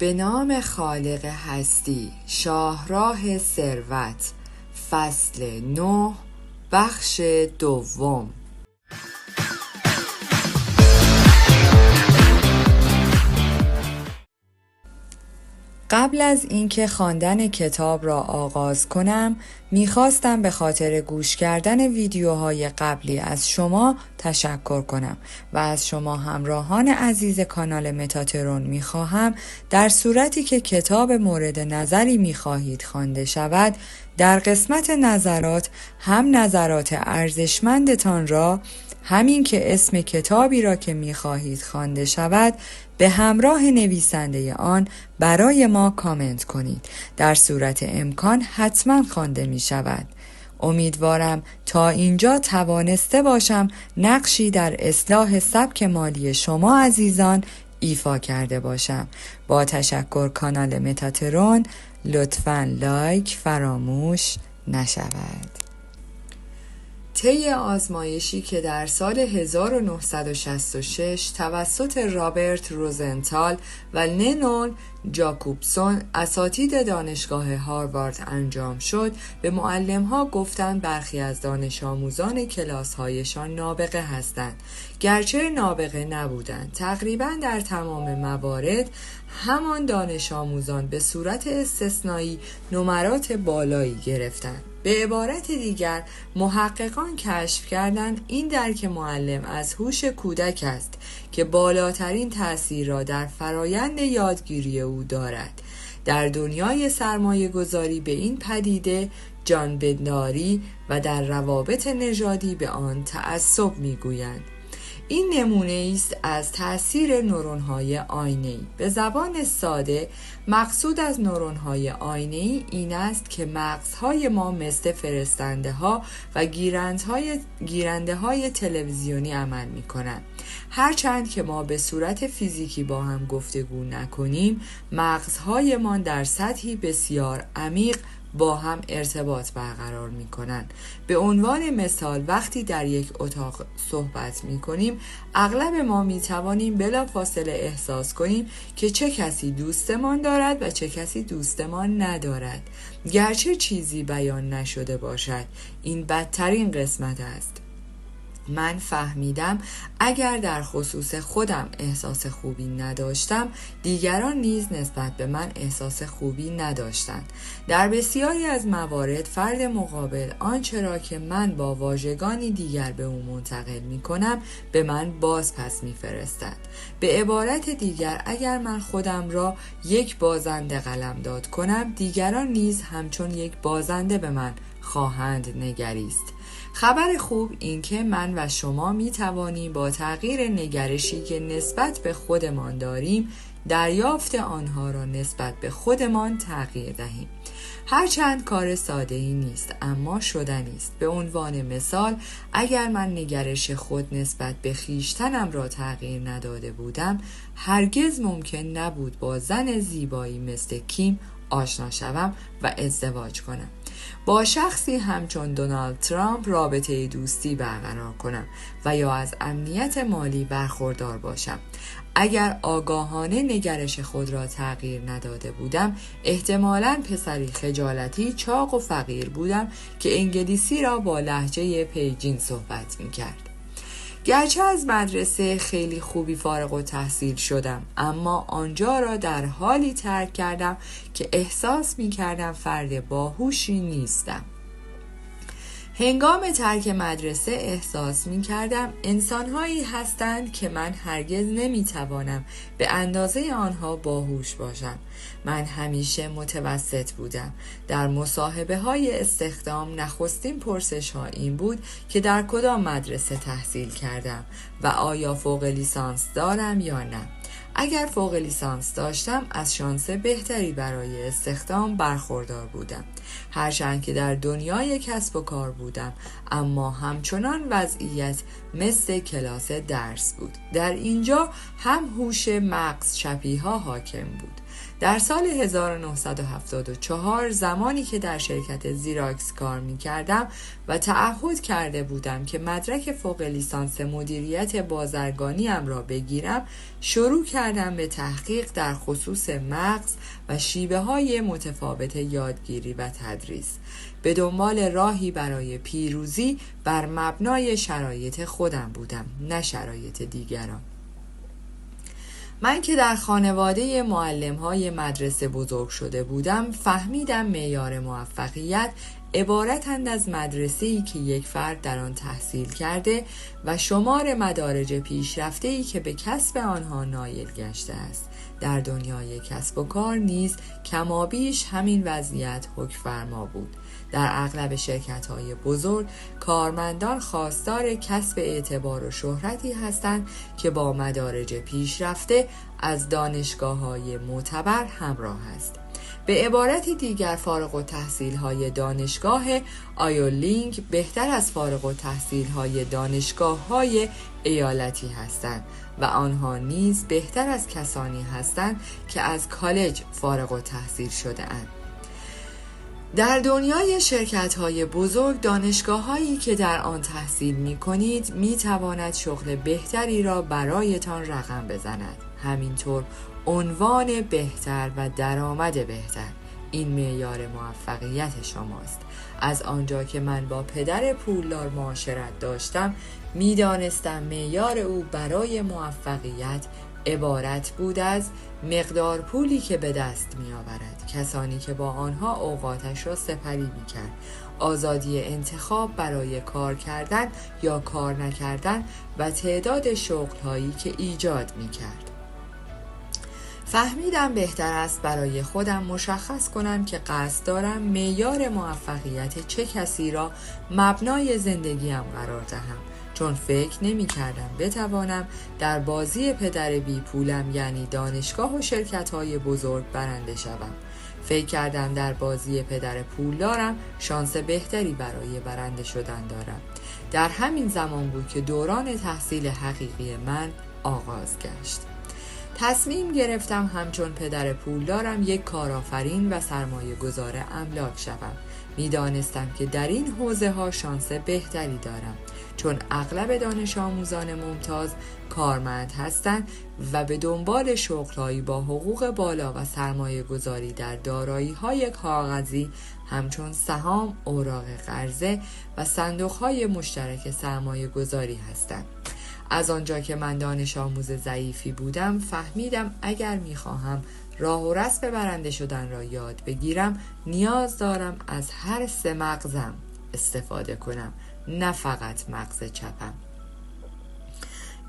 به نام خالق هستی، شاهراه ثروت، فصل 9، بخش دوم. قبل از اینکه خواندن کتاب را آغاز کنم، میخواستم به خاطر گوش کردن ویدیوهای قبلی از شما تشکر کنم و از شما همراهان عزیز کانال متاترون میخواهم در صورتی که کتاب مورد نظری میخواهید خوانده شود، در قسمت نظرات هم نظرات ارزشمندتان را، همین که اسم کتابی را که می‌خواهید خوانده شود به همراه نویسنده آن برای ما کامنت کنید. در صورت امکان حتما خوانده می‌شود. امیدوارم تا اینجا توانسته باشم نقشی در اصلاح سبک مالی شما عزیزان ایفا کرده باشم. با تشکر کانال متاترون لطفاً لایک فراموش نشود. طی آزمایشی که در سال 1966 توسط رابرت روزنتال و لنون جاکوبسون اساتید دانشگاه هاروارد انجام شد، به معلم‌ها گفتند برخی از دانش آموزان کلاس‌هایشان نابغه هستند. گرچه نابغه نبودند، تقریباً در تمام موارد همان دانش آموزان به صورت استثنایی نمرات بالایی گرفتند. به عبارت دیگر، محققان کشف کردند این درک معلم از هوش کودک است که بالاترین تأثیر را در فرایند یادگیری او دارد. در دنیای سرمایه گذاری به این پدیده جانبداری و در روابط نژادی به آن تعصب میگویند. این نمونه است از تأثیر نورون‌های آینه‌ای. به زبان ساده، مقصود از نورون‌های آینه‌ای این است که مغزهای ما مثل فرستنده‌ها و گیرنده‌های تلویزیونی عمل می‌کنند. هرچند که ما به صورت فیزیکی با هم گفتگو نکنیم، مغزهایمان در سطحی بسیار عمیق با هم ارتباط برقرار می کنند. به عنوان مثال، وقتی در یک اتاق صحبت می کنیم، اغلب ما می توانیم بلافاصله احساس کنیم که چه کسی دوستمان دارد و چه کسی دوستمان ندارد. گرچه چیزی بیان نشده باشد، این بدترین قسمت است. من فهمیدم اگر در خصوص خودم احساس خوبی نداشتم، دیگران نیز نسبت به من احساس خوبی نداشتند. در بسیاری از موارد فرد مقابل آنچه را که من با واژگانی دیگر به او منتقل می کنم به من باز پس می فرستد. به عبارت دیگر، اگر من خودم را یک بازنده قلمداد کنم، دیگران نیز همچون یک بازنده به من خواهند نگریست. خبر خوب این که من و شما می توانیم با تغییر نگرشی که نسبت به خودمان داریم، دریافت آنها را نسبت به خودمان تغییر دهیم. هرچند کار ساده‌ای نیست، اما شدنی است. به عنوان مثال، اگر من نگرش خود نسبت به خویشتنم را تغییر نداده بودم، هرگز ممکن نبود با زن زیبایی مثل کیم آشنا شوم و ازدواج کنم. با شخصی همچون دونالد ترامپ رابطه دوستی برقرار کنم و یا از امنیت مالی برخوردار باشم. اگر آگاهانه نگرش خود را تغییر نداده بودم، احتمالاً پسری خجالتی، چاق و فقیر بودم که انگلیسی را با لهجه پیجین صحبت می‌کرد. گرچه از مدرسه خیلی خوبی فارغ التحصیل شدم، اما آنجا را در حالی ترک کردم که احساس می کردم فرد باهوشی نیستم. هنگام ترک مدرسه احساس می کردم انسانهایی هستند که من هرگز نمی توانم به اندازه آنها باهوش باشم. من همیشه متوسط بودم. در مصاحبه های استخدام نخستین پرسش ها این بود که در کدام مدرسه تحصیل کردم و آیا فوق لیسانس دارم یا نه. اگر فوق لیسانس داشتم، از شانس بهتری برای استخدام برخوردار بودم. هرچند که در دنیای کسب و کار بودم، اما همچنان وضعیت مثل کلاس درس بود. در اینجا هم هوش مغز چپی‌ها حاکم بود. در سال 1974 زمانی که در شرکت زیراکس کار می کردم و تعهد کرده بودم که مدرک فوق لیسانس مدیریت بازرگانیم را بگیرم، شروع کردم به تحقیق در خصوص مغز و شیوه های متفاوت یادگیری و تدریس، به دنبال راهی برای پیروزی بر مبنای شرایط خودم بودم، نه شرایط دیگران. من که در خانواده معلم‌های مدرسه بزرگ شده بودم، فهمیدم معیار موفقیت عبارتند از مدرسه‌ای که یک فرد در آن تحصیل کرده و شمار مدارج پیشرفته‌ای که به کسب آنها نایل گشته است. در دنیای کسب و کار نیز کمابیش همین وضعیت حکم‌فرما بود. در اغلب شرکت‌های بزرگ کارمندان خواستار کسب اعتبار و شهرتی هستند که با مدارج پیشرفته از دانشگاه‌های معتبر همراه است. به عبارت دیگر، فارغ التحصیل‌های دانشگاه آیولینگ بهتر از فارغ التحصیل‌های دانشگاه‌های ایالتی هستند و آنها نیز بهتر از کسانی هستند که از کالج فارغ التحصیل شده‌اند. در دنیای شرکت‌های بزرگ، دانشگاه‌هایی که در آن تحصیل می‌کنید می‌تواند شغل بهتری را برایتان رقم بزند. همینطور عنوان بهتر و درآمد بهتر. این معیار موفقیت شماست. از آنجا که من با پدر پولدار معاشرت داشتم، می‌دانستم معیار او برای موفقیت عبارت بود از مقدار پولی که به دست می آورد، کسانی که با آنها اوقاتش را سپری می کرد، آزادی انتخاب برای کار کردن یا کار نکردن و تعداد شغل‌هایی که ایجاد می کرد. فهمیدم بهتر است برای خودم مشخص کنم که قصد دارم معیار موفقیت چه کسی را مبنای زندگیم قرار دهم، چون فکر نمی کردم بتوانم در بازی پدر بی پولم یعنی دانشگاه و شرکت‌های بزرگ برنده شوم. فکر کردم در بازی پدر پولدارم شانس بهتری برای برنده شدن دارم. در همین زمان بود که دوران تحصیل حقیقی من آغاز گشت. تصمیم گرفتم همچون پدر پولدارم یک کارآفرین و سرمایه گذار املاک شوم. میدانستم که در این حوزه ها شانس بهتری دارم، چون اغلب دانش آموزان ممتاز کارمند هستند و به دنبال شغل‌هایی با حقوق بالا و سرمایه گذاری در دارایی‌های کاغذی همچون سهام، اوراق قرضه و صندوق‌های مشترک سرمایه گذاری هستند. از آنجا که من دانش آموز ضعیفی بودم، فهمیدم اگر می‌خواهم راه و رسم برنده شدن را یاد بگیرم، نیاز دارم از هر سه مغزم استفاده کنم، نه فقط مغز چپم.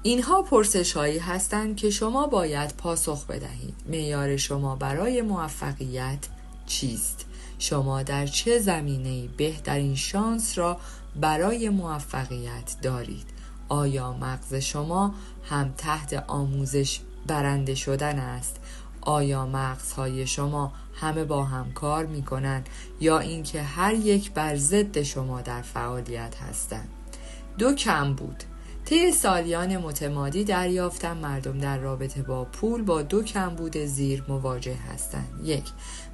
اینها پرسش هایی هستند که شما باید پاسخ بدهید. معیار شما برای موفقیت چیست؟ شما در چه زمینه‌ای بهترین شانس را برای موفقیت دارید؟ آیا مغز شما هم تحت آموزش برنده شدن است؟ آیا مغزهای شما همه با هم کار می کنند یا اینکه هر یک بر ضد شما در فعالیت هستند؟ 2 کمبود. طی سالیان متمادی دریافتم مردم در رابطه با پول با 2 کمبود زیر مواجه هستند. 1.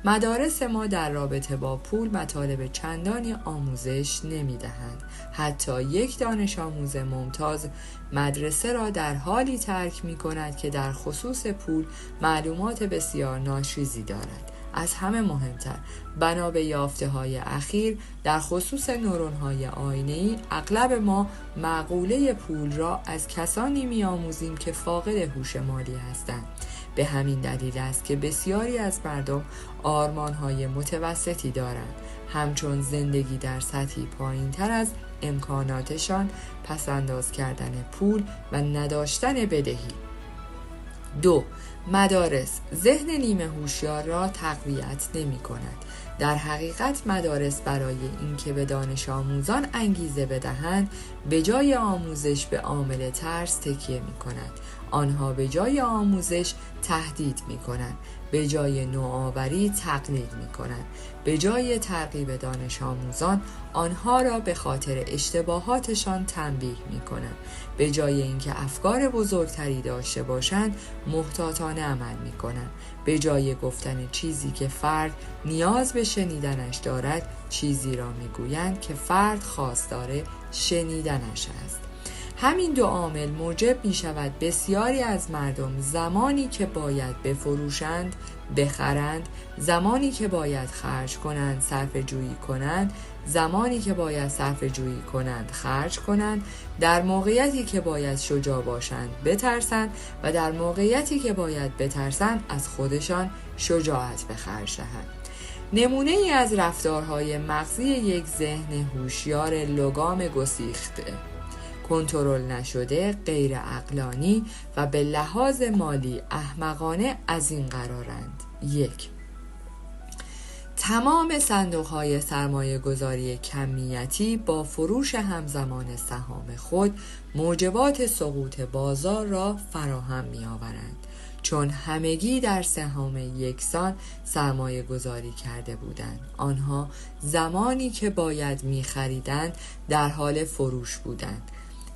مدارس ما در رابطه با پول مطالب چندانی آموزش نمی دهند. حتی یک دانش آموز ممتاز مدرسه را در حالی ترک می کند که در خصوص پول معلومات بسیار ناچیزی دارد. از همه مهمتر، بنا به یافته‌های اخیر در خصوص نورون‌های آینه‌ای، اغلب ما مقوله پول را از کسانی می‌آموزیم که فاقد هوش مالی هستند. به همین دلیل است که بسیاری از مردم آرمان‌های متوسطی دارند، همچون زندگی در سطحی پایین‌تر از امکاناتشان، پس‌انداز کردن پول و نداشتن بدهی. 2. مدارس ذهن نیمه هوشیار را تقویت نمی کند. در حقیقت مدارس برای اینکه به دانش آموزان انگیزه بدهند، به جای آموزش به عامل ترس تکیه می کند. آنها به جای آموزش تهدید می‌کنند، به جای نوآوری تقلید می‌کنند، به جای ترغیب دانش آموزان آنها را به خاطر اشتباهاتشان تنبیه می‌کنند، به جای اینکه افکار بزرگتری داشته باشند محتاطانه عمل می‌کنند، به جای گفتن چیزی که فرد نیاز به شنیدنش دارد چیزی را می‌گویند که فرد خواستار شنیدنش است. همین دو عامل موجب می شود بسیاری از مردم زمانی که باید بفروشند بخرند، زمانی که باید خرج کنند صرفه جویی کنند، زمانی که باید صرفه جویی کنند خرج کنند، در موقعیتی که باید شجاع باشند بترسند و در موقعیتی که باید بترسند از خودشان شجاعت به خرج دهند. نمونه ای از رفتارهای مغزی یک ذهن هوشیار لگام گسیخته، کنترل نشده، غیر عقلانی و به لحاظ مالی احمقانه از این قرارند: 1. تمام صندوق‌های سرمایه‌گذاری کمیتی با فروش همزمان سهام خود موجبات سقوط بازار را فراهم می‌آورند، چون همگی در سهام یکسان سرمایه گذاری کرده بودند. آنها زمانی که باید می‌خریدند در حال فروش بودند.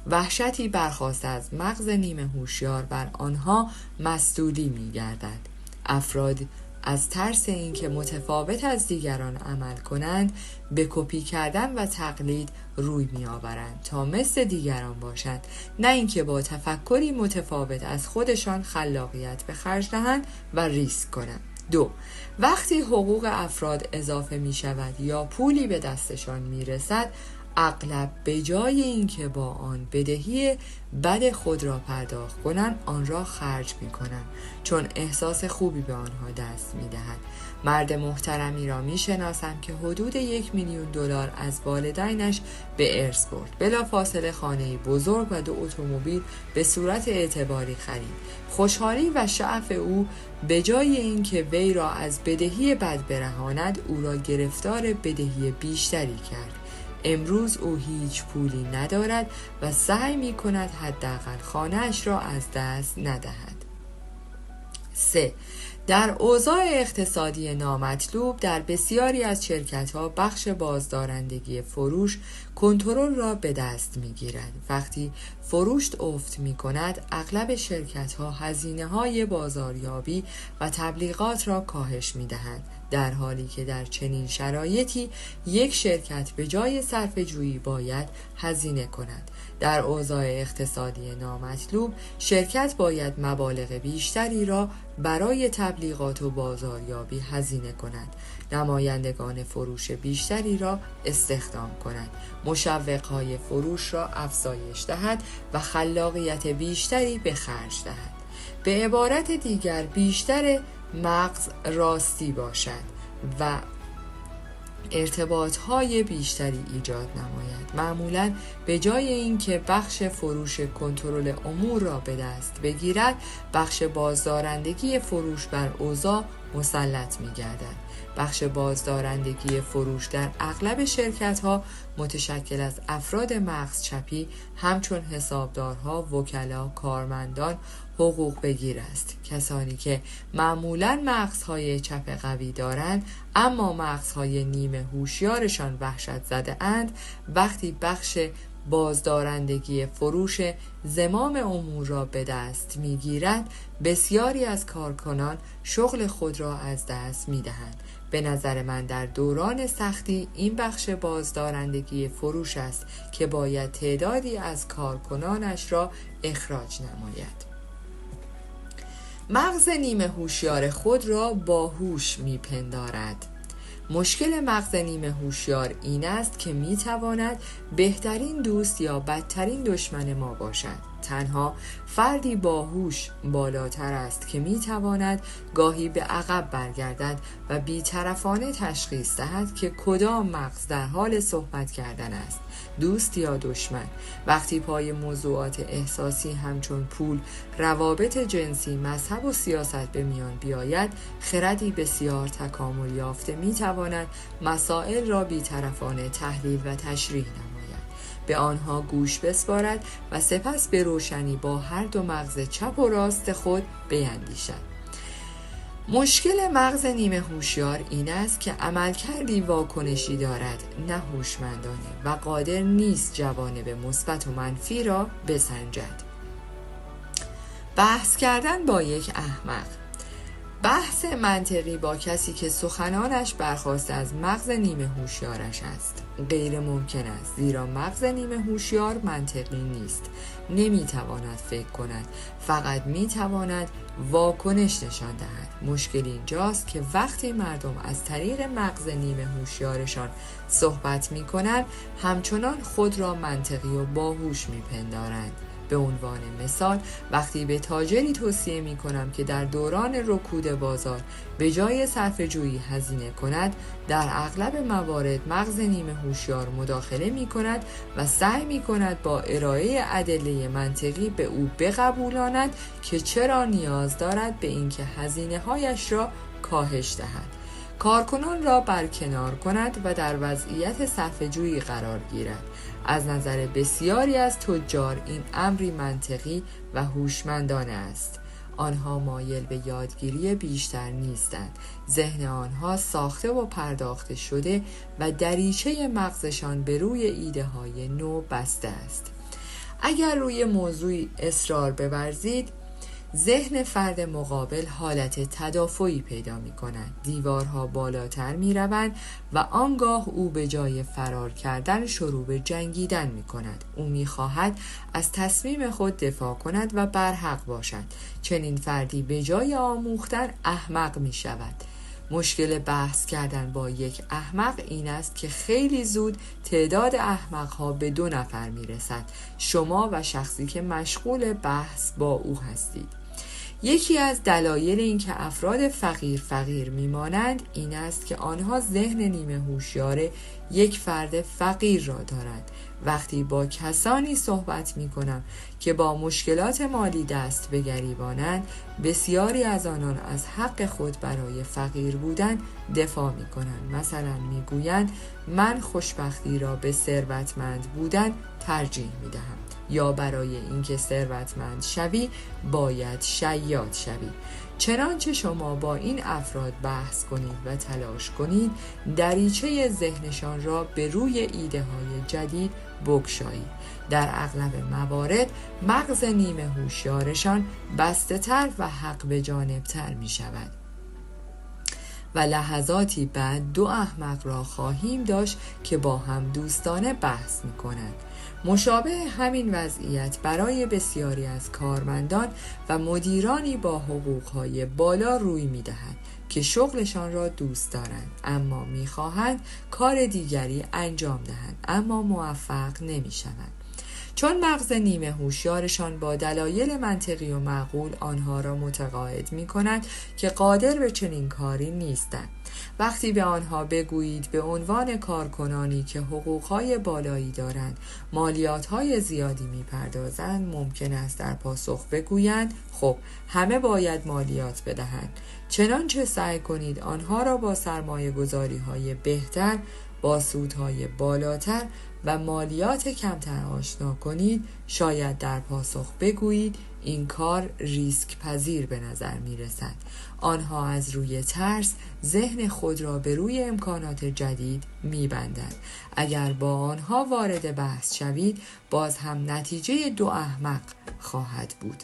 وحشتی برخاسته از مغز نیمه هوشیار بر آنها مسئولی می‌گردد. افراد از ترس اینکه متفاوت از دیگران عمل کنند به کپی کردن و تقلید روی می‌آورند تا مثل دیگران باشند، نه اینکه با تفکری متفاوت از خودشان خلاقیت به خرج دهند و ریسک کنند. 2. وقتی حقوق افراد اضافه می‌شود یا پولی به دستشان می‌رسد، اغلب به جای اینکه با آن بدهی بد خود را پرداخت کنند آن را خرج می‌کنند، چون احساس خوبی به آنها دست می‌دهد. مرد محترمی را می‌شناسم که حدود $1,000,000 از والدینش به ارث برد. بلافاصله خانه‌ای بزرگ و 2 اتومبیل به صورت اعتباری خرید. خوشحالی و شعف او به جای اینکه وی را از بدهی بد برهاند او را گرفتار بدهی بیشتری کرد. امروز او هیچ پولی ندارد و سعی می کند حداقل خانه‌اش را از دست ندهد. 3. در اوضاع اقتصادی نامطلوب در بسیاری از شرکت‌ها بخش بازدارندگی فروش کنترل را به دست می‌گیرد. وقتی فروش افت می‌کند، اغلب شرکت‌ها هزینه‌های بازاریابی و تبلیغات را کاهش می‌دهند، در حالی که در چنین شرایطی یک شرکت به جای صرفه‌جویی باید هزینه کند. در اوضاع اقتصادی نامطلوب شرکت باید مبالغ بیشتری را برای تبلیغات و بازاریابی هزینه کند، نمایندگان فروش بیشتری را استخدام کند، مشوق‌های فروش را افزایش دهد و خلاقیت بیشتری به خرج دهد. به عبارت دیگر بیشتر مغز راستی باشد و ارتباطهای بیشتری ایجاد نماید. معمولاً به جای اینکه بخش فروش کنترل امور را به دست بگیرد، بخش بازدارندگی فروش بر اوضاع مسلط می‌گردد. بخش بازدارندگی فروش در اغلب شرکت‌ها متشکل از افراد مغز چپی همچون حسابدارها، وکلا، کارمندان، حقوق بگیر است. کسانی که معمولاً مغزهای چپ قوی دارند اما مغزهای نیمه هوشیارشان وحشت زده اند، وقتی بخش بازدارندگی فروش زمام امور را به دست می‌گیرد، بسیاری از کارکنان شغل خود را از دست می‌دهند. به نظر من در دوران سختی این بخش بازدارندگی فروش است که باید تعدادی از کارکنانش را اخراج نماید. مغز نیمه هوشیار خود را باهوش میپندارد. مشکل مغز نیمه هوشیار این است که میتواند بهترین دوست یا بدترین دشمن ما باشد. تنها فردی باهوش بالاتر است که میتواند گاهی به عقب برگردد و بی‌طرفانه تشخیص دهد که کدام مغز در حال صحبت کردن است، دوست یا دشمن. وقتی پای موضوعات احساسی همچون پول، روابط جنسی، مذهب و سیاست به میان بیاید، خردی بسیار تکامل یافته میتواند مسائل را بی‌طرفانه تحلیل و تشریح نماید. به آنها گوش بسپارد و سپس به روشنی با هر دو مغز چپ و راست خود بیندیشد. مشکل مغز نیمه هوشیار این است که عملکردی واکنشی دارد، نه هوشمندانه، و قادر نیست جوانب مثبت و منفی را بسنجد. بحث کردن با یک احمق. بحث منطقی با کسی که سخنانش برخاسته از مغز نیمه هوشیارش است غیر ممکن است، زیرا مغز نیمه هوشیار منطقی نیست، نمیتواند فکر کند، فقط میتواند واکنش نشان دهد. مشکل اینجاست که وقتی مردم از طریق مغز نیمه هوشیارشان صحبت میکنند، همچنان خود را منطقی و باهوش میپندارند. به عنوان مثال، وقتی به تاجری توصیه می کنم که در دوران رکود بازار به جای صرفه‌جویی هزینه کند، در اغلب موارد مغز نیمه هوشیار مداخله می کند و سعی می کند با ارائه ادله منطقی به او بقبولاند که چرا نیاز دارد به اینکه هزینه‌هایش را کاهش دهد، کارکنان را برکنار کند و در وضعیت صرفه‌جویی قرار گیرد. از نظر بسیاری از تجار این امری منطقی و هوشمندانه است. آنها مایل به یادگیری بیشتر نیستند. ذهن آنها ساخته و پرداخته شده و دریچه مغزشان به روی ایده های نو بسته است. اگر روی موضوعی اصرار بورزید، ذهن فرد مقابل حالت تدافعی پیدا می کند. دیوارها بالاتر می روند و آنگاه او به جای فرار کردن شروع به جنگیدن می کند. او می خواهد از تصمیم خود دفاع کند و برحق باشد. چنین فردی به جای آموختن احمق می شود. مشکل بحث کردن با یک احمق این است که خیلی زود تعداد احمقها به 2 نفر می رسد. شما و شخصی که مشغول بحث با او هستید. یکی از دلایل اینکه افراد فقیر میمانند این است که آنها ذهن نیمه هوشیار یک فرد فقیر را دارند. وقتی با کسانی صحبت می کنم که با مشکلات مالی دست به گریبانند، بسیاری از آنان از حق خود برای فقیر بودن دفاع می کنند. مثلا می گویند من خوشبختی را به ثروتمند بودن ترجیح می دهم، یا برای اینکه ثروتمند شوی باید شیاد شوی. چنانچه شما با این افراد بحث کنید و تلاش کنید دریچه ذهنشان را به روی ایده های جدید بگشایید، در اغلب موارد مغز نیمه هوشیارشان بسته تر و حق به جانب تر می شود. و لحظاتی بعد 2 احمق را خواهیم داشت که با هم دوستانه بحث می کنند. مشابه همین وضعیت برای بسیاری از کارمندان و مدیرانی با حقوقهای بالا روی می دهد که شغلشان را دوست دارند، اما می خواهند کار دیگری انجام دهند، اما موفق نمی شوند. چون مغز نیمه هوشیارشان با دلایل منطقی و معقول آنها را متقاعد می کند که قادر به چنین کاری نیستند. وقتی به آنها بگویید به عنوان کارکنانی که حقوقهای بالایی دارند مالیاتهای زیادی می پردازند، ممکن است در پاسخ بگویند خب همه باید مالیات بدهند. چنانچه سعی کنید آنها را با سرمایه گذاری های بهتر، با سودهای بالاتر و مالیات کمتر آشنا کنید، شاید در پاسخ بگویید این کار ریسک پذیر به نظر می رسد. آنها از روی ترس ذهن خود را به روی امکانات جدید می بندند. اگر با آنها وارد بحث شوید، باز هم نتیجه 2 احمق خواهد بود.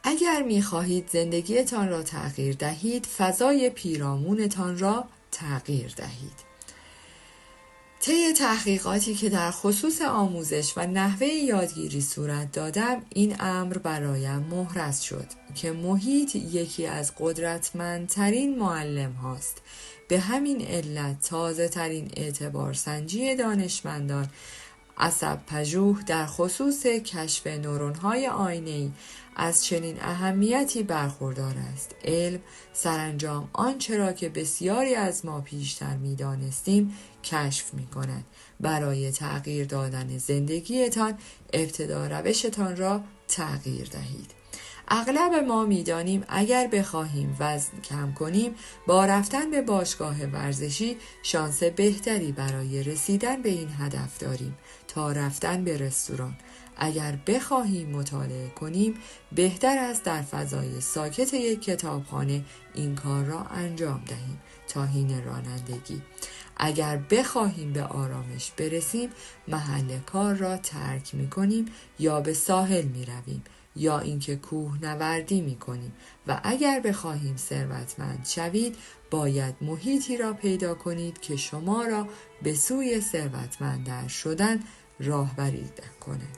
اگر می خواهید زندگیتان را تغییر دهید، فضای پیرامونتان را تغییر دهید. طی تحقیقاتی که در خصوص آموزش و نحوه یادگیری صورت دادم، این امر برایم محرز شد که محیط یکی از قدرتمندترین معلم هاست. به همین علت تازه ترین اعتبار سنجی دانشمندان عصب پژوه در خصوص کشف نورون‌های آینه‌ای از چنین اهمیتی برخوردار است. علم سرانجام آنچه را که بسیاری از ما پیشتر می‌دانستیم کشف می‌کند. برای تغییر دادن زندگیتان ابتدا روشتان را تغییر دهید. اغلب ما می‌دانیم اگر بخواهیم وزن کم کنیم با رفتن به باشگاه ورزشی شانس بهتری برای رسیدن به این هدف داریم تا رفتن به رستوران. اگر بخواهیم مطالعه کنیم بهتر است در فضای ساکت یک کتابخانه این کار را انجام دهیم تا حین رانندگی. اگر بخواهیم به آرامش برسیم محل کار را ترک می کنیم یا به ساحل می رویم یا اینکه کوهنوردی می کنیم و اگر بخواهیم ثروتمند شوید باید محیطی را پیدا کنید که شما را به سوی ثروتمندتر شدن راهبری کند.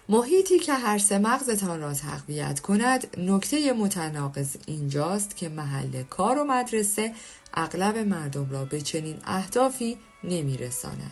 محیطی که هرس مغزتان را تقویت کند. نکته متناقض اینجاست که محل کار و مدرسه اغلب مردم را به چنین اهدافی نمی‌رساند.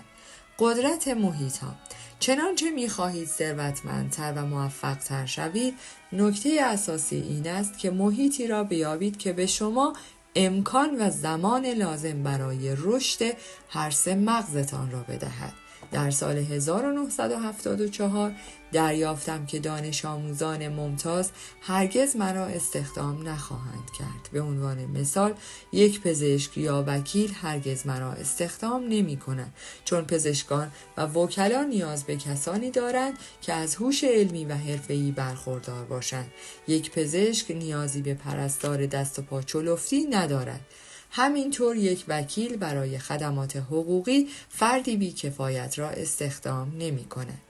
قدرت محیط‌ها. چنانچه می‌خواهید ثروتمندتر و موفق‌تر شوید، نکته اساسی این است که محیطی را بیابید که به شما امکان و زمان لازم برای رشد هرس مغزتان را بدهد. در سال 1974 دریافتم که دانش آموزان ممتاز هرگز مرا استخدام نخواهند کرد. به عنوان مثال یک پزشک یا وکیل هرگز مرا استخدام نمی کنند، چون پزشکان و وکلا نیاز به کسانی دارند که از هوش علمی و حرفه‌ای برخوردار باشند. یک پزشک نیازی به پرستار دست و پا چلفتی ندارد. همینطور یک وکیل برای خدمات حقوقی فردی بی کفایت را استخدام نمی کند.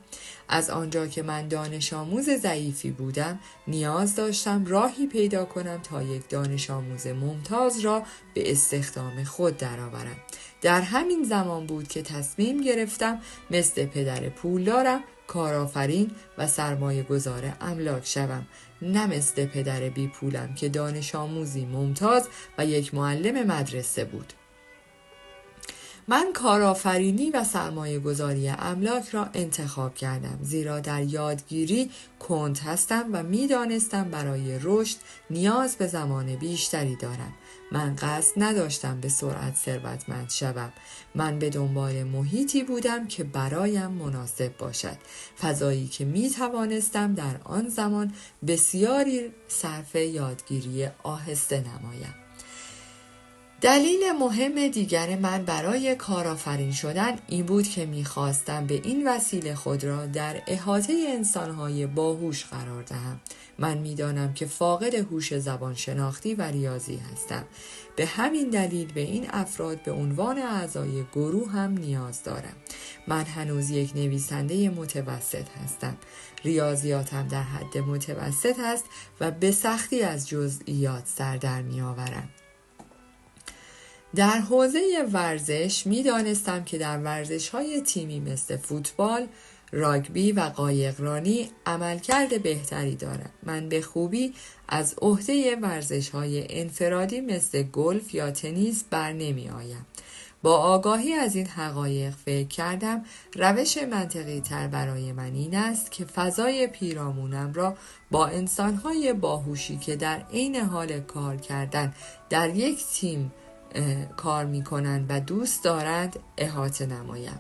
از آنجا که من دانش آموز ضعیفی بودم نیاز داشتم راهی پیدا کنم تا یک دانش آموز ممتاز را به استخدام خود درآورم. در همین زمان بود که تصمیم گرفتم مثل پدر پولدارم کارآفرین و سرمایه گذار املاک شوم، نه مثل پدر بی پولم که دانش آموزی ممتاز و یک معلم مدرسه بود. من کارآفرینی و سرمایه گذاری املاک را انتخاب کردم زیرا در یادگیری کند هستم و می دانستم برای رشد نیاز به زمان بیشتری دارم. من قصد نداشتم به سرعت ثروتمند شوم. من به دنبال محیطی بودم که برایم مناسب باشد، فضایی که می توانستم در آن زمان بسیاری صرف یادگیری آهسته نمایم. دلیل مهم دیگر من برای کارآفرین شدن این بود که می‌خواستم به این وسیله خود را در احاطه انسان‌های باهوش قرار دهم. من می‌دانم که فاقد هوش زبان شناختی و ریاضی هستم. به همین دلیل به این افراد به عنوان اعضای گروه هم نیاز دارم. من هنوز یک نویسنده متوسط هستم. ریاضیاتم در حد متوسط است و به سختی از جزئیات سر در می‌آورم. در حوزه ورزش می دانستم که در ورزش‌های تیمی مثل فوتبال، راگبی و قایقرانی عملکرد بهتری دارم. من به خوبی از عهده ورزش‌های انفرادی مثل گلف یا تنیس بر نمی آیم. با آگاهی از این حقایق فکر کردم روش منطقی تر برای من این است که فضای پیرامونم را با انسان‌های باهوشی که در عین حال کار کردن در یک تیم کار می کنند و دوست دارند احاطه نمایم.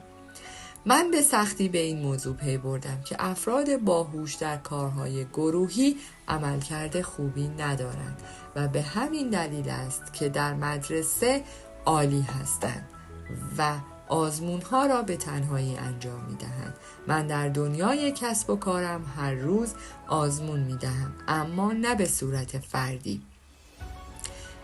من به سختی به این موضوع پی بردم که افراد باهوش در کارهای گروهی عملکرد خوبی ندارند و به همین دلیل است که در مدرسه عالی هستند و آزمونها را به تنهایی انجام می دهند. من در دنیای کسب و کارم هر روز آزمون می دهم، اما نه به صورت فردی.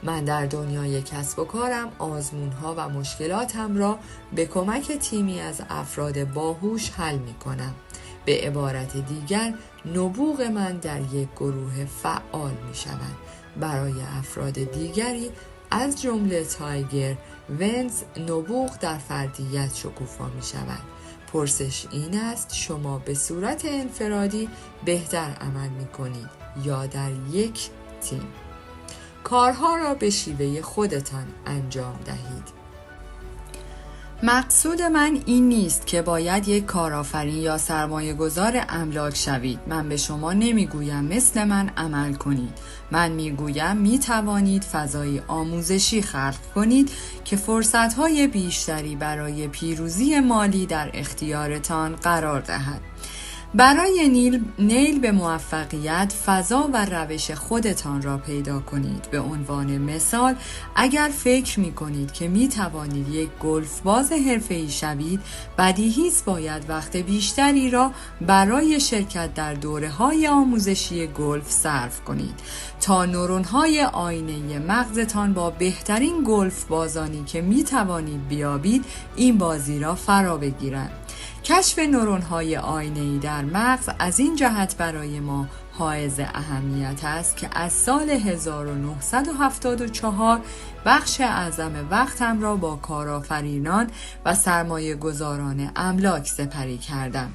من در دنیای کسب و کارم آزمون‌ها و مشکلاتم را به کمک تیمی از افراد باهوش حل می‌کنم. به عبارت دیگر نبوغ من در یک گروه فعال می‌شود. برای افراد دیگری از جمله تایگر ونز نبوغ در فردیت شکوفا می‌شود. پرسش این است شما به صورت انفرادی بهتر عمل می‌کنید یا در یک تیم؟ کارها را به شیوه خودتان انجام دهید. مقصود من این نیست که باید یک کارآفرین یا سرمایه گذار املاک شوید. من به شما نمیگویم مثل من عمل کنید. من میگویم میتوانید فضای آموزشی خلق کنید که فرصتهای بیشتری برای پیروزی مالی در اختیارتان قرار دهد. برای نیل به موفقیت فضا و روش خودتان را پیدا کنید. به عنوان مثال، اگر فکر می کنید که می توانید یک گلف باز حرفه‌ای شوید، بدیهی است باید وقت بیشتری را برای شرکت در دوره‌های آموزشی گلف صرف کنید تا نورون‌های آینه‌ای مغزتان با بهترین گلف بازانی که می توانید بیابید این بازی را فرا بگیرند. کشف نورون‌های آینه‌ای در مغز از این جهت برای ما حائز اهمیت است که از سال 1974 بخش اعظم وقتم را با کارآفرینان و سرمایه‌گذاران املاک سپری کردم.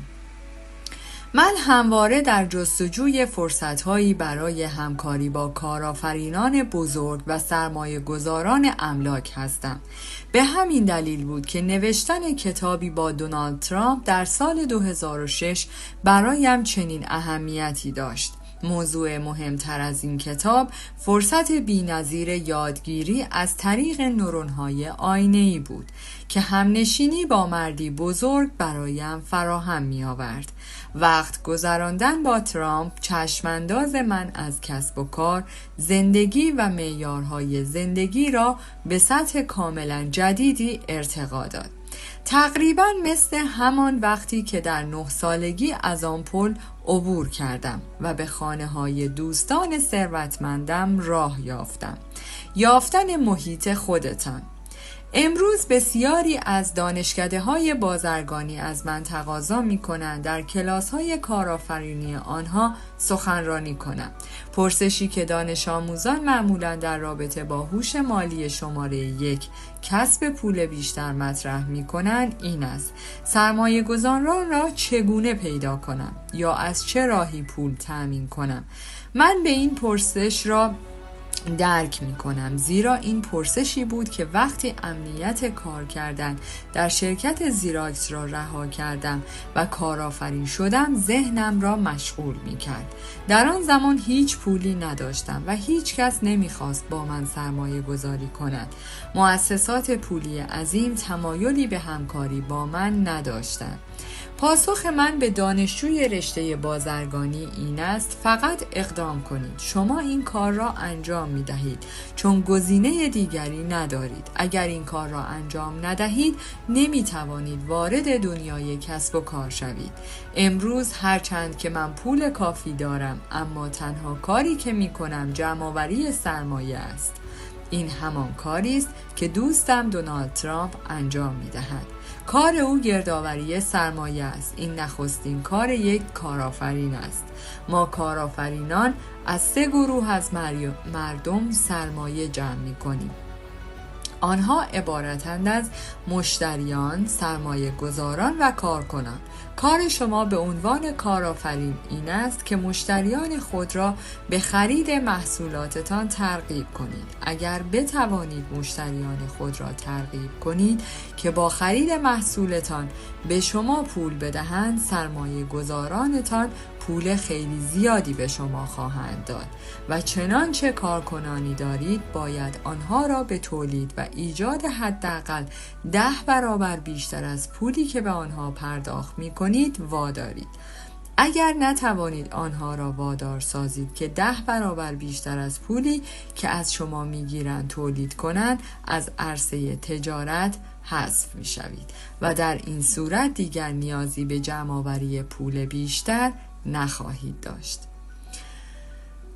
من همواره در جستجوی فرصت‌هایی برای همکاری با کارآفرینان بزرگ و سرمایه‌گذاران املاک هستم. به همین دلیل بود که نوشتن کتابی با دونالد ترامپ در سال 2006 برایم چنین اهمیتی داشت. موضوع مهمتر از این کتاب فرصت بی‌نظیر یادگیری از طریق نورون‌های آینه‌ای بود که همنشینی با مردی بزرگ برایم فراهم می‌آورد. وقت گذراندن با ترامپ چشمانداز من از کسب و کار، زندگی و معیارهای زندگی را به سطح کاملا جدیدی ارتقا داد. تقریبا مثل همان وقتی که در 9 سالگی از آن پل عبور کردم و به خانه‌های دوستان ثروتمندم راه یافتم. یافتن محیط خودتان. امروز بسیاری از دانشکده‌های بازرگانی از من تقاضا می‌کنند در کلاس‌های کارآفرینی آنها سخنرانی کنم. پرسشی که دانش آموزان معمولاً در رابطه با هوش مالی شماره 1 کسب پول بیشتر مطرح می‌کنند این است: سرمایه‌گذاران را چگونه پیدا کنم یا از چه راهی پول تأمین کنم؟ من به این پرسش را درک می کنم، زیرا این پرسشی بود که وقتی امنیت کار کردن در شرکت زیراکس را رها کردم و کارآفرین شدم ذهنم را مشغول می کرد. در آن زمان هیچ پولی نداشتم و هیچ کس نمی خواست با من سرمایه گذاری کند. مؤسسات پولی عظیم تمایلی به همکاری با من نداشتند. پاسخ من به دانشجوی رشته بازرگانی این است: فقط اقدام کنید. شما این کار را انجام می دهید چون گزینه دیگری ندارید. اگر این کار را انجام ندهید نمی توانید وارد دنیای کسب و کار شوید. امروز هرچند که من پول کافی دارم، اما تنها کاری که می کنم جمع‌آوری سرمایه است. این همان کاری است که دوستم دونالد ترامپ انجام می دهد. کار او گردآوری سرمایه است. این نخستین کار یک کارآفرین است. ما کارآفرینان از 3 گروه از مردم سرمایه جمع می کنیم. آنها عبارتند از مشتریان، سرمایه گذاران و کارکنان. کار شما به عنوان کارآفرین این است که مشتریان خود را به خرید محصولاتتان ترغیب کنید. اگر بتوانید مشتریان خود را ترغیب کنید که با خرید محصولتان به شما پول بدهند، سرمایه گذارانتان پول خیلی زیادی به شما خواهند داد و چنانچه کارکنانی دارید باید آنها را به تولید و ایجاد حداقل 10 برابر بیشتر از پولی که به آنها پرداخت می کنید وادارید. اگر نتوانید آنها را وادار سازید که 10 برابر بیشتر از پولی که از شما می گیرند تولید کنند، از عرصه تجارت حذف می شوید و در این صورت دیگر نیازی به جمع‌آوری پول بیشتر نخواهید داشت.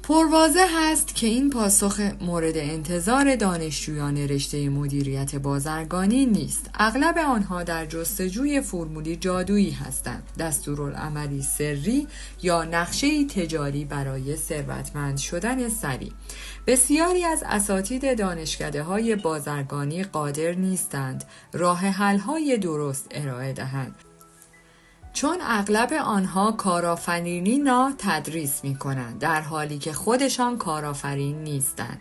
پرواضح است که این پاسخ مورد انتظار دانشجویان رشته مدیریت بازرگانی نیست. اغلب آنها در جستجوی فرمولی جادویی هستند، دستورالعملی سری یا نقشه‌ای تجاری برای ثروتمند شدن سریع. بسیاری از اساتید دانشکده‌های بازرگانی قادر نیستند راه حل‌های درست ارائه دهند، چون اغلب آنها کارآفرینی را تدریس می-کنند در حالی که خودشان کارآفرین نیستند.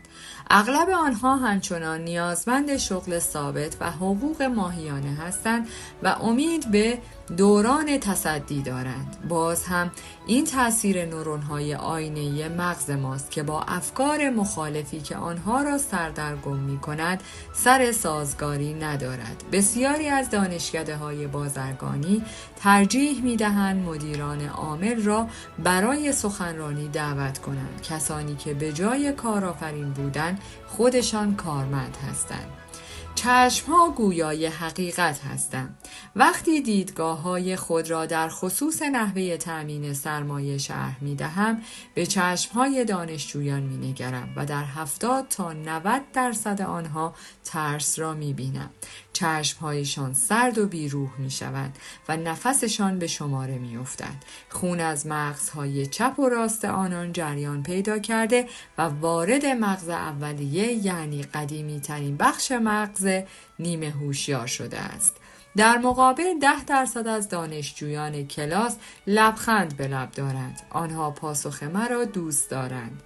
اغلب آنها همچنان نیازمند شغل ثابت و حقوق ماهیانه هستند و امید به دوران تصدی دارند. باز هم این تأثیر نورون‌های آینه‌ای مغز ماست که با افکار مخالفی که آنها را سردرگم می‌کند سر سازگاری ندارد. بسیاری از دانشکده‌های بازرگانی ترجیح می‌دهند مدیران عامل را برای سخنرانی دعوت کنند، کسانی که به جای کارآفرین بودن خودشان کارمند هستند. چشم‌ها گویای حقیقت هستند. وقتی دیدگاه‌های خود را در خصوص نحوه تأمین سرمایه شرح می‌دهم، به چشم‌های دانشجویان می‌نگرم و در 70 تا 90% آنها ترس را می‌بینم. چشم‌هایشان سرد و بیروح می‌شوند و نفسشان به شماره می‌افتد. خون از مغزهای چپ و راست آنان جریان پیدا کرده و وارد مغز اولیه، یعنی قدیمی ترین بخش مغز نیمه هوشیار شده است. در مقابل 10% از دانشجویان کلاس لبخند به لب دارند. آنها پاسخ مرا دوست دارند.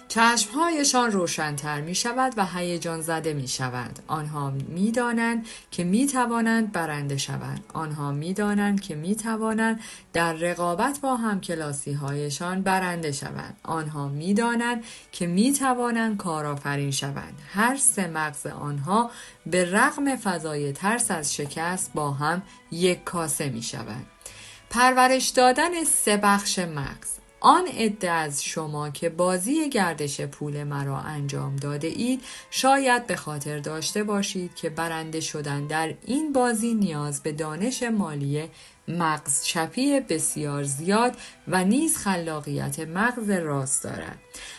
چشمهایشان روشن‌تر می شود و هیجان زده می شود. آنها می دانند که می توانند برنده شوند. آنها می دانند که می توانند در رقابت با همکلاسی هایشان برنده شوند. آنها می دانند که می توانند کارآفرین شوند. هر سه مغز آنها به رغم فضای ترس از شکست با هم یک کاسه می شوند. پرورش دادن سه بخش مغز. آن عده از شما که بازی گردش پول مرا انجام داده اید شاید به خاطر داشته باشید که برنده شدن در این بازی نیاز به دانش مالی مغز چپی بسیار زیاد و نیز خلاقیت مغز راست دارد.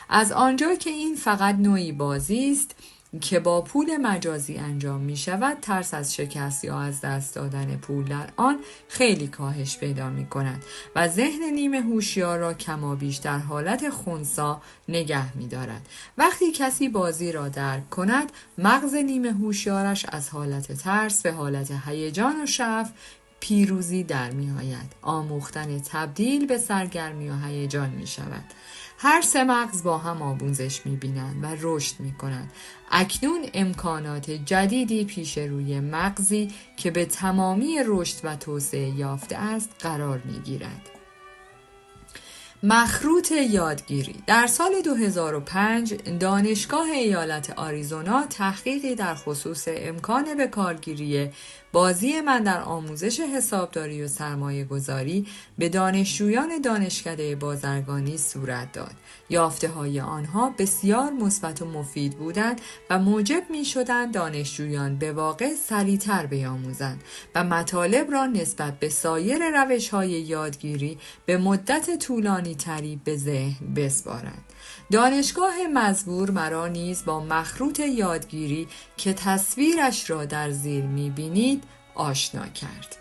از آنجا که این فقط نوعی بازی است که با پول مجازی انجام می شود، ترس از شکست یا از دست دادن پول در آن خیلی کاهش پیدا می کند و ذهن نیمه هوشیار را کمابیش در حالت خنثی نگه می دارد. وقتی کسی بازی را درک کند، مغز نیمه هوشیارش از حالت ترس به حالت هیجان و شعف پیروزی در می آید. آموختن تبدیل به سرگرمی و هیجان می شود. هر سه مغز با هم آموزش می‌بینند و رشد می‌کنند. اکنون امکانات جدیدی پیش روی مغزی که به تمامی رشد و توسعه یافته است قرار می‌گیرد. مخروط یادگیری. در سال 2005 دانشگاه ایالت آریزونا تحقیقی در خصوص امکان به کارگیری بازی من در آموزش حسابداری و سرمایه گذاری به دانشجویان دانشکده بازرگانی صورت داد. یافته های آنها بسیار مثبت و مفید بودند و موجب می شدند دانشجویان به واقع سریعتر بیاموزند و مطالب را نسبت به سایر روش های یادگیری به مدت طولانی تری به ذهن بسپارند. دانشگاه مزبور مرا نیز با مخروط یادگیری که تصویرش را در زیر می‌بینید آشنا کرد.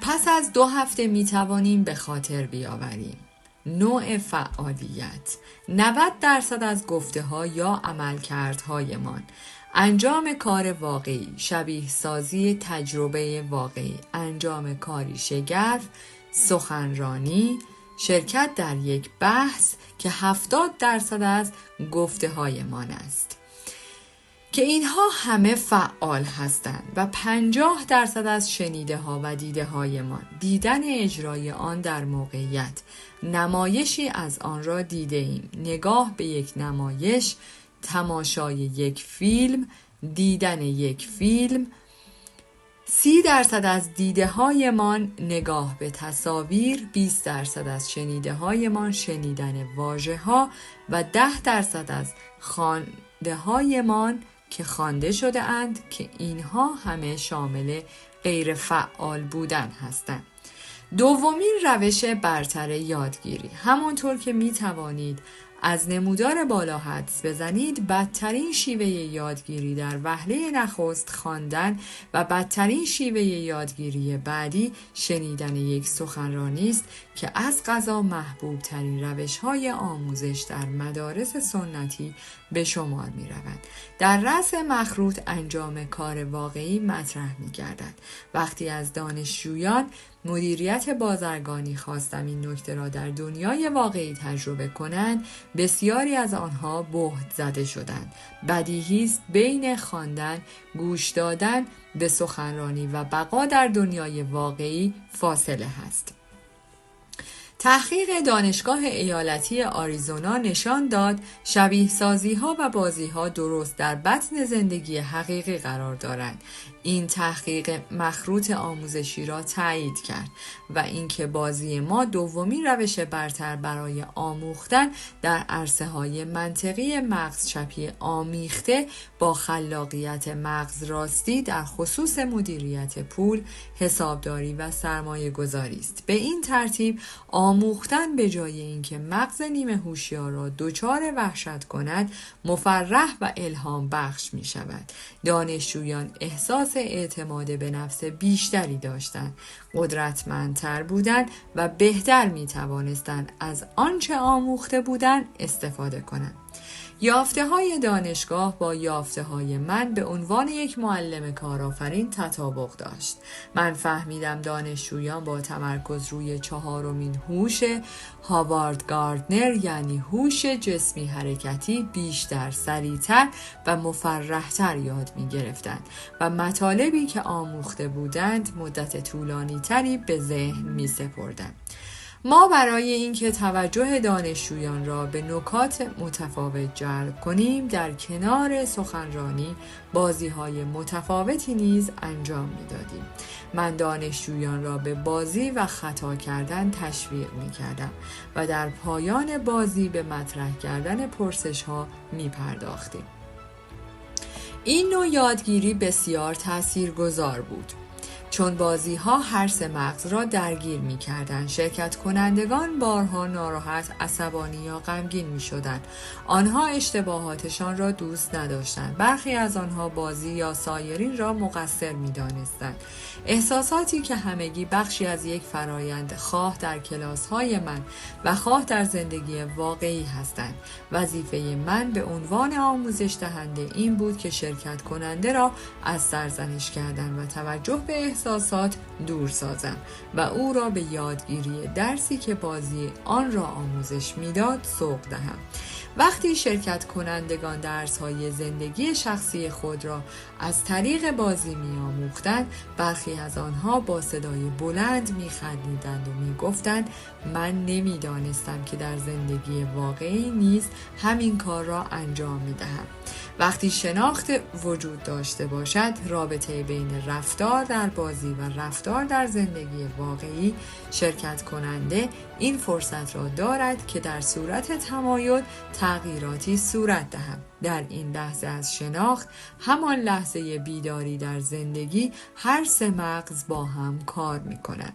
پس از 2 هفته می‌توانیم به خاطر بیاوریم نوع فعالیت. 90% از گفته‌ها یا عملکردهایمان، انجام کار واقعی، شبیه سازی تجربه واقعی، انجام کاری شگرف، سخنرانی، شرکت در یک بحث که 70% از گفته‌هایمان است که اینها همه فعال هستند و 50% از شنیده ها و دیده هایمان، دیدن اجرای آن در موقعیت، نمایشی از آن را دیده ایم، نگاه به یک نمایش، تماشای یک فیلم، دیدن یک فیلم. 30% از دیده هایمان نگاه به تصاویر، 20% از شنیده هایمان شنیدن واژه ها و 10% از خوانده هایمان که خوانده شده اند که اینها همه شامل غیر فعال بودن هستند. دومین روش برتر یادگیری. همانطور که می توانید از نمودار بالا حدس بزنید، بدترین شیوه یادگیری در وهله نخست خواندن و بدترین شیوه یادگیری بعدی شنیدن یک سخنرانی است که از قضا محبوب ترین روش‌های آموزش در مدارس سنتی به شمار می روند. در رأس مخروط انجام کار واقعی مطرح می گردد. وقتی از دانشجویان مدیریت بازرگانی خواستم این نکته را در دنیای واقعی تجربه کنند، بسیاری از آنها بهت زده شدند. بدیهی است بین خواندن، گوش دادن به سخنرانی و بقا در دنیای واقعی فاصله هست. تحقیق دانشگاه ایالتی آریزونا نشان داد شبیه سازی ها و بازی ها درست در بطن زندگی حقیقی قرار دارند. این تحقیق مخروط آموزشی را تایید کرد و اینکه بازی ما دومین روش برتر برای آموختن در عرصه های منطقی مغز چپی آمیخته با خلاقیت مغز راستی در خصوص مدیریت پول، حسابداری و سرمایه گذاری است. به این ترتیب آموختن به جای اینکه مغز نیمه هوشیار را دچار وحشت کند، مفرح و الهام بخش می شود. دانشجویان احساس اعتماد به نفس بیشتری داشتند، قدرتمندتر بودند و بهتر می توانستند از آنچه آموخته بودند استفاده کنند. یافته های دانشگاه با یافته های من به عنوان یک معلم کارآفرین تطابق داشت. من فهمیدم دانشجویان با تمرکز روی 4مین هوش هاوارد گاردنر، یعنی هوش جسمی حرکتی، بیشتر، سریعتر و مفرحتر یاد می گرفتند و مطالبی که آموخته بودند مدت طولانی تری به ذهن می سپردند. ما برای اینکه توجه دانشجویان را به نکات متفاوت جلب کنیم در کنار سخنرانی بازی‌های متفاوتی نیز انجام می‌دادیم. من دانشجویان را به بازی و خطا کردن تشویق می‌کردم و در پایان بازی به مطرح کردن پرسش‌ها می‌پرداختیم. این نوع یادگیری بسیار تاثیرگذار بود، چون بازی‌ها هر سه مغز را درگیر می‌کردند. شرکت کنندگان بارها ناراحت، عصبانی یا غمگین می‌شدند. آنها اشتباهاتشان را دوست نداشتند. برخی از آنها بازی یا سایرین را مقصر می‌دانستند. احساساتی که همگی بخشی از یک فرایند، خواه در کلاس‌های من و خواه در زندگی واقعی هستند. وظیفه من به عنوان آموزش دهنده این بود که شرکت کننده را از سرزنش کردن و توجه به احساسات دور سازم و او را به یادگیری درسی که بازی آن را آموزش میداد سوق دهم. وقتی شرکت کنندگان درس‌های زندگی شخصی خود را از طریق بازی می‌آموختند، برخی از آنها با صدای بلند می‌خندیدند و می‌گفتند من نمی‌دانستم که در زندگی واقعی نیز همین کار را انجام می‌دهم. وقتی شناخت وجود داشته باشد، رابطه بین رفتار در بازی و رفتار در زندگی واقعی، شرکت کننده این فرصت را دارد که در صورت تمایل تغییراتی صورت دهد. در این لحظه از شناخت، همان لحظه بیداری در زندگی، هر سه مغز با هم کار می کنند.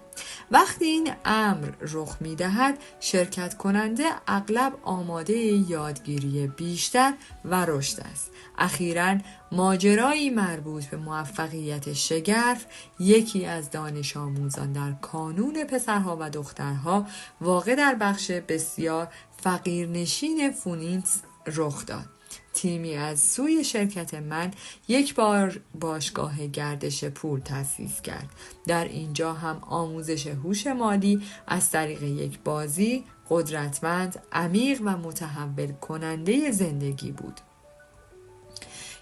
وقتی این امر رخ می دهد، شرکت کننده اغلب آماده یادگیری بیشتر و رشد است. اخیراً ماجرایی مربوط به موفقیت شگرف یکی از دانش آموزان در کانون پسرها و دخترها واقع در بخش بسیار فقیرنشین فونیکس رخ داد. تیمی از سوی شرکت من یک بار باشگاه گردش پول تأسیس کرد. در اینجا هم آموزش هوش مالی از طریق یک بازی قدرتمند، عمیق و متحول کننده زندگی بود.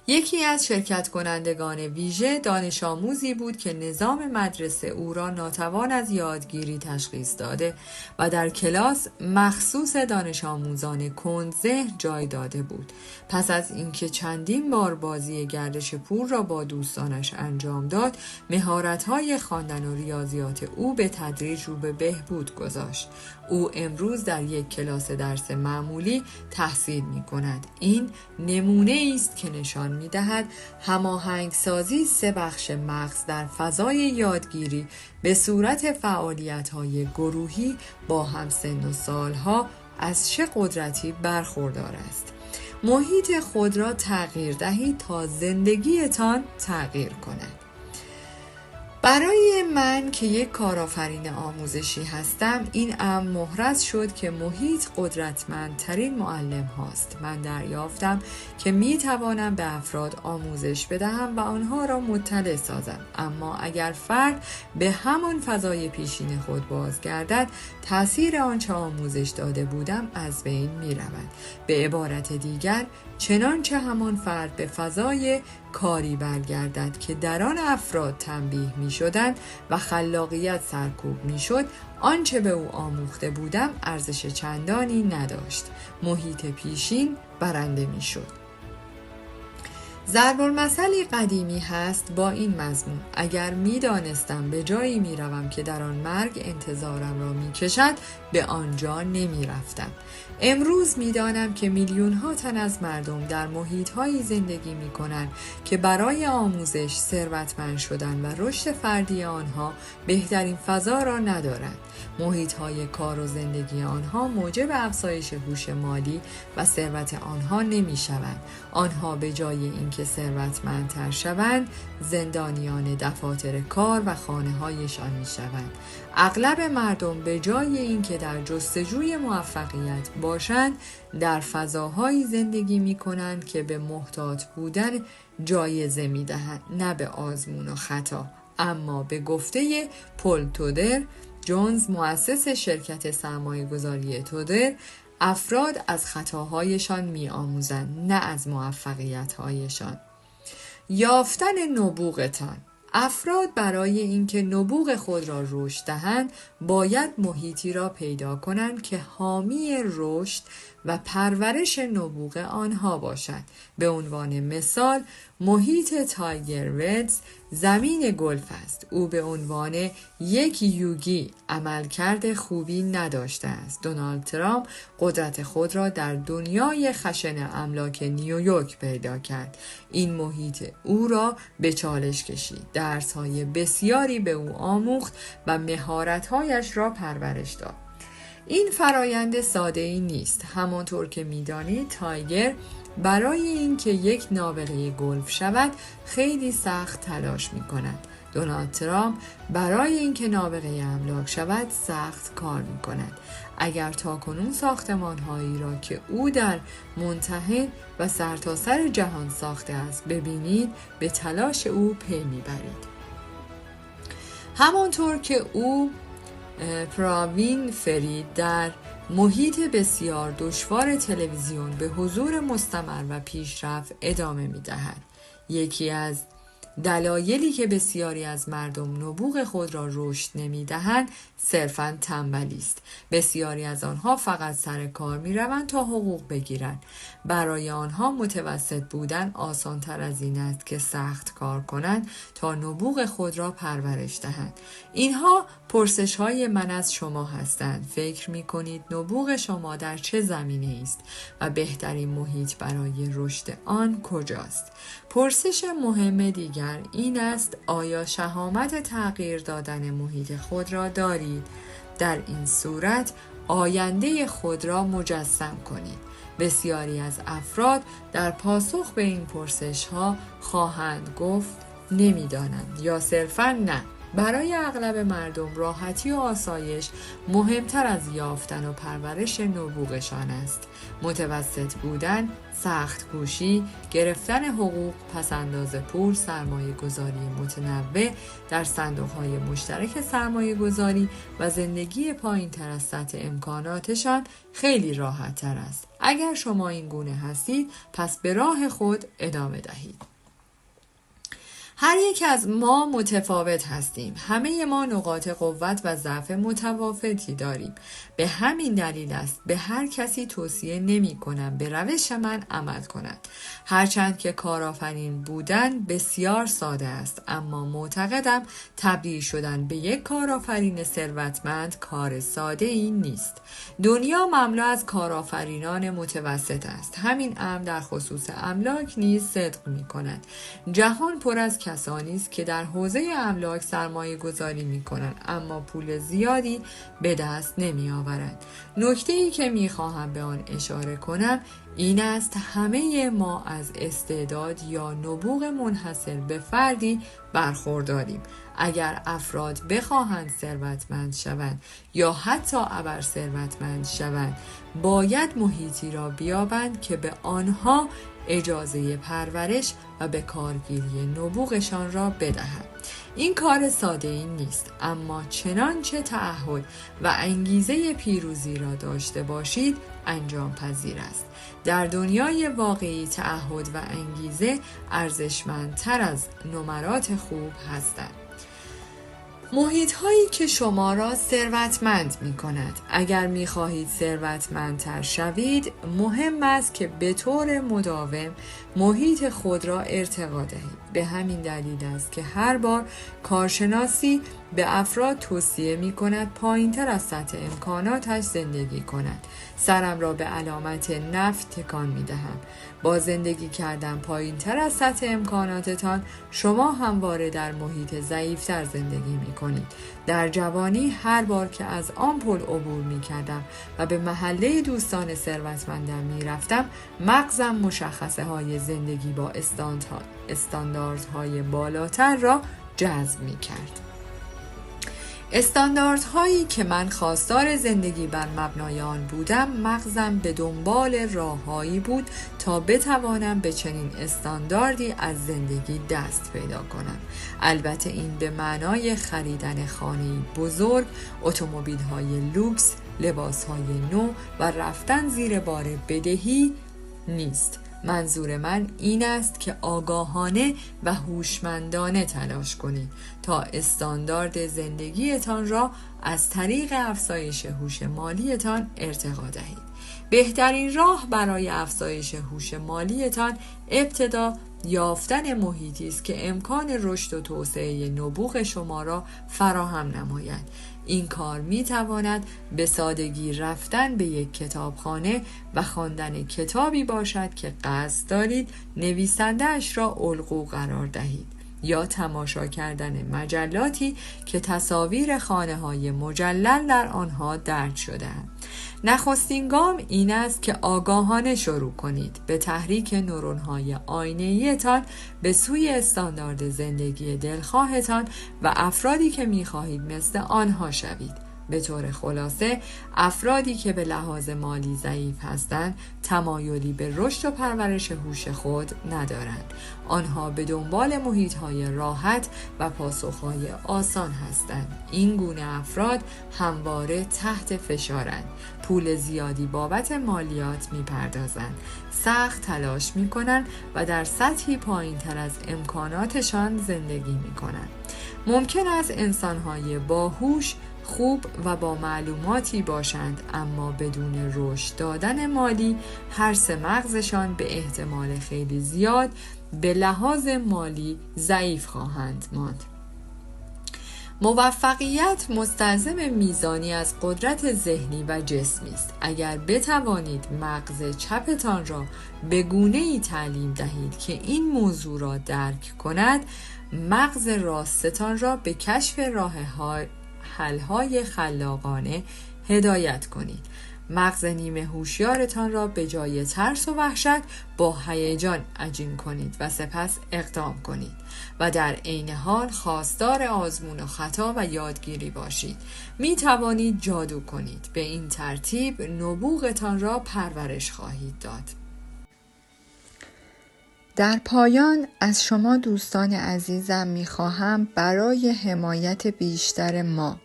یکی از شرکت کنندگان ویژه دانش آموزی بود که نظام مدرسه او را ناتوان از یادگیری تشخیص داده و در کلاس مخصوص دانش آموزان کندذهن جای داده بود. پس از اینکه چندین بار بازی گردش پول را با دوستانش انجام داد، مهارت‌های خواندن و ریاضیات او به تدریج رو به بهبود گذاشت. او امروز در یک کلاس درس معمولی تحصیل می‌کند. این نمونه است که نشان می‌دهد هماهنگسازی سه بخش مغز در فضای یادگیری به صورت فعالیت‌های گروهی با همسن و سالها از چه قدرتی برخوردار است. محیط خود را تغییر دهید تا زندگیتان تغییر کند. برای من که یک کارآفرین آموزشی هستم، این امر محرز شد که محیط قدرتمندترین معلم هاست. من دریافتم که می توانم به افراد آموزش بدهم و آنها را مطلع سازم، اما اگر فرد به همان فضای پیشین خود بازگردد، تأثیر آنچه آموزش داده بودم از بین می رود. به عبارت دیگر، چنانچه همان فرد به فضای کاری برگردد که در آن افراد تنبیه می شدن و خلاقیت سرکوب می شد، آنچه به او آموخته بودم ارزش چندانی نداشت. محیط پیشین برنده می شد. ضرب المثلی قدیمی هست با این مضمون: اگر می دانستم به جایی می روم که در آن مرگ انتظارم را می کشد، به آنجا نمی رفتم. امروز می دانم که میلیون ها تن از مردم در محیط هایی زندگی می کنند که برای آموزش، ثروتمند شدن و رشد فردی آنها بهترین فضا را ندارند. محیط های کار و زندگی آنها موجب افزایش هوش مالی و ثروت آنها نمی شوند. آنها به جای اینکه ثروتمندتر شوند، زندانیان دفاتر کار و خانه هایشان می شوند. اغلب مردم به جای اینکه در جستجوی موفقیت باشند، در فضاهایی زندگی می کنند که به محتاط بودن جایزه می دهند، نه به آزمون و خطا. اما به گفته پل تودر جونز، مؤسس شرکت سرمایه‌گذاری تودر، افراد از خطاهایشان می‌آموزند، نه از موفقیت‌هایشان. یافتن نبوغتان. افراد برای اینکه نبوغ خود را رشد دهند، باید محیطی را پیدا کنند که حامی رشد و پرورش نبوغ آنها باشد. به عنوان مثال، محیط تایگر وودز زمین گلف است. او به عنوان یک یوگی عملکرد خوبی نداشته است. دونالد ترامپ قدرت خود را در دنیای خشن املاک نیویورک پیدا کرد. این محیط او را به چالش کشید. درس‌های بسیاری به او آموخت و مهارت‌هایش را پرورش داد. این فرایند ساده‌ای نیست. همانطور که می‌دانید، تایگر برای اینکه یک نابغه گلف شود خیلی سخت تلاش می‌کند. دونالد ترامپ برای اینکه نابغه املاک شود سخت کار می‌کند. اگر تاکنون ساختمان‌هایی را که او در منتهی و سرتاسر جهان ساخته است ببینید، به تلاش او پی می‌برید. همانطور که او پراوین فرید در محیط بسیار دشوار تلویزیون به حضور مستمر و پیشرفت ادامه می‌دهد. یکی از دلایلی که بسیاری از مردم نبوغ خود را رشد نمی‌دهند صرفاً تنبلی است. بسیاری از آنها فقط سر کار می‌روند تا حقوق بگیرند. برای آنها متوسط بودن آسان‌تر از این است که سخت کار کنند تا نبوغ خود را پرورش دهند. اینها پرسش‌های من از شما هستند. فکر می‌کنید نبوغ شما در چه زمینه است و بهترین محیط برای رشد آن کجاست؟ پرسش مهم دیگر این است: آیا شهامت تغییر دادن محیط خود را دارید؟ در این صورت آینده خود را مجسم کنید. بسیاری از افراد در پاسخ به این پرسش‌ها خواهند گفت نمی‌دانند یا صرفاً نه. برای اغلب مردم راحتی و آسایش مهمتر از یافتن و پرورش نبوغشان است. متوسط بودن، سخت کوشی، گرفتن حقوق، پسنداز پول، سرمایه گذاری متنوع در صندوق‌های مشترک سرمایه گذاری و زندگی پایین تر از سطح امکاناتشان خیلی راحت تر است. اگر شما این گونه هستید، پس به راه خود ادامه دهید. هر یک از ما متفاوت هستیم. همه ما نقاط قوت و ضعف متفاوتی داریم. به همین دلیل است به هر کسی توصیه نمی کنم به روش من عمل کند. هرچند که کارآفرین بودن بسیار ساده است، اما معتقدم تبدیل شدن به یک کارآفرین ثروتمند کار ساده ای نیست. دنیا مملو از کارآفرینان متوسط است. همین امر در خصوص املاک نیز صدق می کند. جهان پر از کسانی است که در حوزه املاک سرمایه گذاری می کنند، اما پول زیادی به دست نمی آورند. نکته‌ای که می خواهم به آن اشاره کنم این است همه ما از استعداد یا نبوغ منحصر به فردی برخورداریم. اگر افراد بخواهند ثروتمند شوند یا حتی ابر ثروتمند شوند، باید محیطی را بیابند که به آنها اجازه پرورش و به کارگیری نبوغشان را بدهد. این کار ساده ای نیست، اما چنانچه تعهد و انگیزه پیروزی را داشته باشید انجام پذیر است. در دنیای واقعی تعهد و انگیزه ارزشمندتر از نمرات خوب هستند. محیط هایی که شما را ثروتمند می کند. اگر می خواهید ثروتمندتر شوید، مهم است که به طور مداوم محیط خود را ارتقا دهید. به همین دلیل است که هر بار کارشناسی به افراد توصیه می کند پایین تر از سطح امکاناتش زندگی کند. سرم را به علامت نفی تکان می دهم. با زندگی کردن پایین تر از سطح امکاناتتان، شما همواره در محیط ضعیفتر زندگی می کنید. در جوانی هر بار که از آن پل عبور می کردم و به محله دوستان ثروتمندم می رفتم، مغزم مشخصه های زندگی با استانداردهای بالاتر را جذب می کرد. استانداردهایی که من خواستار زندگی بر مبنای آن بودم، مغزم به دنبال راههایی بود تا بتوانم به چنین استانداردی از زندگی دست پیدا کنم. البته این به معنای خریدن خانه‌ای بزرگ، اتومبیل‌های لوکس، لباس‌های نو و رفتن زیر بار بدهی نیست. منظور من این است که آگاهانه و هوشمندانه تلاش کنید تا استاندارد زندگیتان را از طریق افزایش هوش مالیتان ارتقا دهید. بهترین راه برای افزایش هوش مالیتان ابتدا یافتن محیطی است که امکان رشد و توسعه نبوغ شما را فراهم نماید. این کار می تواند به سادگی رفتن به یک کتابخانه و خواندن کتابی باشد که قصد دارید نویسنده‌اش را الگو قرار دهید، یا تماشا کردن مجلاتی که تصاویر خانه‌های مجلل در آنها درج شده‌اند. نخستین گام این است که آگاهانه شروع کنید به تحریک نورون‌های آینه‌ای‌تان به سوی استاندارد زندگی دلخواهتان و افرادی که می‌خواهید مثل آنها شوید. به طور خلاصه، افرادی که به لحاظ مالی ضعیف هستند تمایلی به رشد و پرورش هوش خود ندارند. آنها به دنبال محیط‌های راحت و پاسخ‌های آسان هستند. این گونه افراد همواره تحت فشارند. پول زیادی بابت مالیات می‌پردازند، سخت تلاش می‌کنند و در سطحی پایین‌تر از امکاناتشان زندگی می‌کنند. ممکن است انسان‌های باهوش، خوب و با معلوماتی باشند، اما بدون رشد دادن مالی هر سه مغزشان به احتمال خیلی زیاد به لحاظ مالی ضعیف خواهند ماند. موفقیت مستلزم میزانی از قدرت ذهنی و جسمی است. اگر بتوانید مغز چپتان را به گونه‌ای تعلیم دهید که این موضوع را درک کند، مغز راستتان را به کشف حل‌های خلاقانه هدایت کنید. مغز نیمه هوشیارتان را به جای ترس و وحشت با هیجان عجین کنید و سپس اقدام کنید و در عین حال خواستار آزمون و خطا و یادگیری باشید. می توانید جادو کنید. به این ترتیب نبوغتان را پرورش خواهید داد. در پایان از شما دوستان عزیزم می‌خواهم برای حمایت بیشتر ما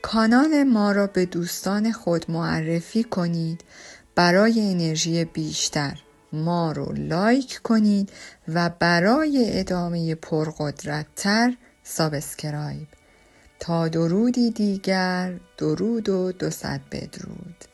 کانال ما را به دوستان خود معرفی کنید. برای انرژی بیشتر ما رو لایک کنید و برای ادامه پرقدرت‌تر سابسکرایب. تا درودی دیگر، درود و 200 بدرود.